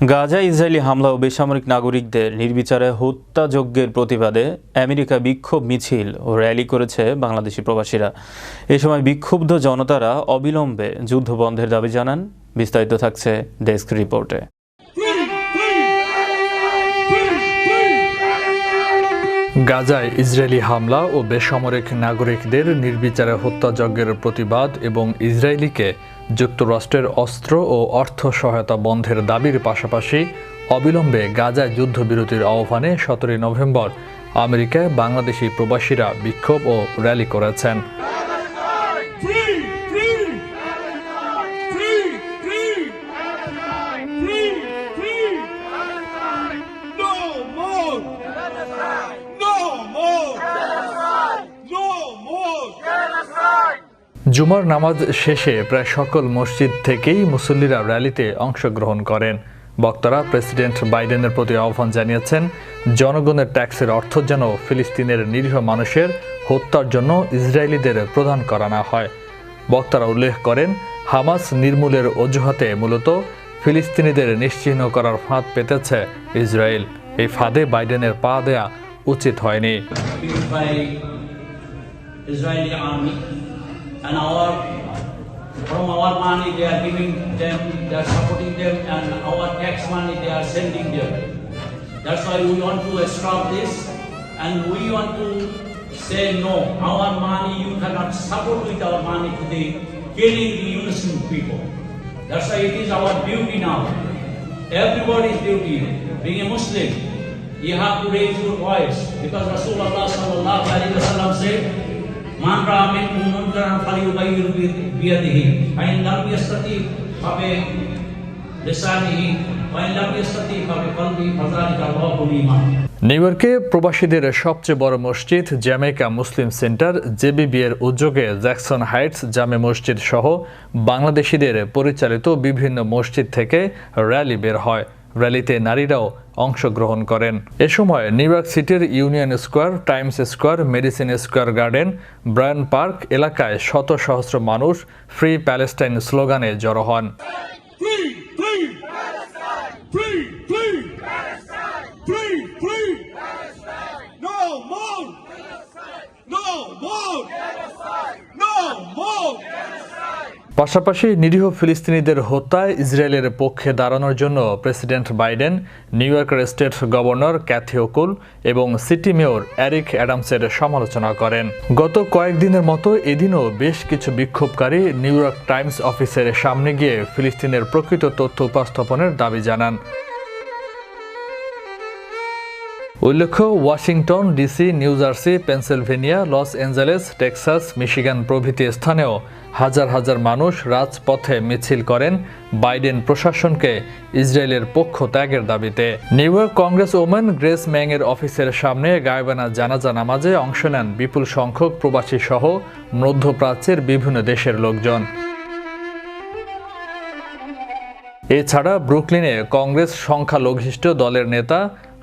গাজায় ইসরায়েলি হামলা ও বেসামরিক নাগরিকদের নির্বিচারে হত্যাযজ্ঞের প্রতিবাদে আমেরিকা বিক্ষোভ মিছিল ও র্যালি করেছে বাংলাদেশি প্রবাসীরা। এ সময় বিক্ষুব্ধ জনতারা অবিলম্বে যুদ্ধবন্ধের দাবি জানান। বিস্তারিত থাকছে ডেস্ক রিপোর্টে। গাজায় ইসরায়েলি হামলা ও বেসামরিক নাগরিকদের নির্বিচারে হত্যাযজ্ঞের প্রতিবাদ এবং ইসরায়েলিকে যুক্তরাষ্ট্রের অস্ত্র ও অর্থ সহায়তা বন্ধের দাবির পাশাপাশি অবিলম্বে গাজায় যুদ্ধবিরতির আহ্বানে 17 নভেম্বর আমেরিকায় বাংলাদেশি প্রবাসীরা বিক্ষোভ ও র্যালি করেছেন। জুমার নামাজ শেষে প্রায় সকল মসজিদ থেকেই মুসল্লিরা র্যালিতে অংশগ্রহণ করেন। বক্তারা প্রেসিডেন্ট বাইডেনের প্রতি আহ্বান জানিয়েছেন, জনগণের ট্যাক্সের অর্থ যেন ফিলিস্তিনের নিরীহ মানুষের হত্যার জন্য ইসরায়েলিদের প্রদান করা না হয়। বক্তারা উল্লেখ করেন, হামাস নির্মূলের অজুহাতে মূলত ফিলিস্তিনিদের নিশ্চিহ্ন করার ফাঁদ পেতেছে ইসরায়েল। এই ফাঁদে বাইডেনের পা দেয়া উচিত হয়নি। And from our money they are giving them, they are supporting them, and our tax money they are sending them. That's why we want to stop this, and we want to say no, our money you cannot support with our money to the killing the innocent people. That's why it is our duty now, everybody's duty. Being a Muslim, you have to raise your voice, because Rasulullah sallallahu alaihi wasallam said, Man ra'a minkum munkaran falyughayyirhu biyadihi, fa in lam yastati' fa bi lisanihi, wa in lam yastati' fa bi qalbihi, fa dhalika ad'aful iman. New ইয়র্কে প্রবাসীদের সবচেয়ে বড় মসজিদ Jamaica Muslim centre জেবিবি এর উদ্যোগে Jackson Heights জামে মসজিদ সহ বাংলাদেশিদের পরিচালিত বিভিন্ন মসজিদ থেকে র্যালি বের হয়। র্যালিতে নারীরাও অংশগ্রহণ করেন। এ সময় নিউ ইয়র্ক সিটির union square, Times square, medicine square garden, Brian park এলাকায় শত সহস্র মানুষ ফ্রি প্যালেস্টাইন স্লোগানে জড়ো হন। পাশাপাশি নিরীহ ফিলিস্তিনিদের হত্যায় ইসরায়েলের পক্ষে দাঁড়ানোর জন্য প্রেসিডেন্ট বাইডেন, নিউ ইয়র্কের স্টেট গভর্নর ক্যাথি ওকুল এবং সিটি মেয়র এরিক অ্যাডামসের সমালোচনা করেন। গত কয়েকদিনের মতো এদিনও বেশ কিছু বিক্ষোভকারী নিউ ইয়র্ক টাইমস অফিসের সামনে গিয়ে ফিলিস্তিনের প্রকৃত তথ্য উপস্থাপনের দাবি জানান। উল্লেখ্য, Washington DC, new jersey, Pennsylvania, Los Angeles, Texas, Michigan প্রভৃতি স্থানেও হাজার হাজার মানুষ রাজপথে মিছিল করেন বাইডেন প্রশাসনকে ইসরায়েলের পক্ষ ত্যাগের দাবিতে। New York congresswoman Grace ম্যাংয়ের অফিসের সামনে গায়বানা জানাজা নামাজে অংশ নেন বিপুল সংখ্যক প্রবাসী সহ মধ্যপ্রাচ্যের বিভিন্ন দেশের লোকজন। এছাড়া ব্রুকলিনে কংগ্রেস সংখ্যালঘিষ্ঠ দলের নেতা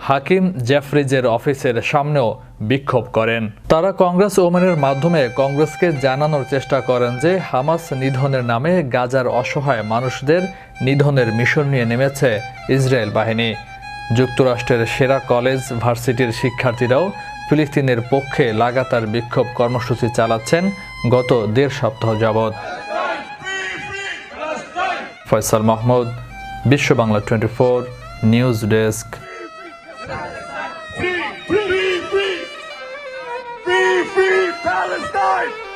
হাকিম জেফ্রিজের অফিসের সামনেও বিক্ষোভ করেন। তারা কংগ্রেস ওমেনের মাধ্যমে কংগ্রেসকে জানানোর চেষ্টা করেন যে হামাস নিধনের নামে গাজার অসহায় মানুষদের নিধনের মিশন নিয়ে নেমেছে ইসরায়েল বাহিনী। যুক্তরাষ্ট্রের সেরা কলেজ, ভার্সিটির শিক্ষার্থীরাও ফিলিস্তিনের পক্ষে লাগাতার বিক্ষোভ কর্মসূচি চালাচ্ছেন গত 1.5 সপ্তাহ যাবৎ। ফয়সাল মাহমুদ, বিশ্ব Bangla 24 news desk. Free Palestine!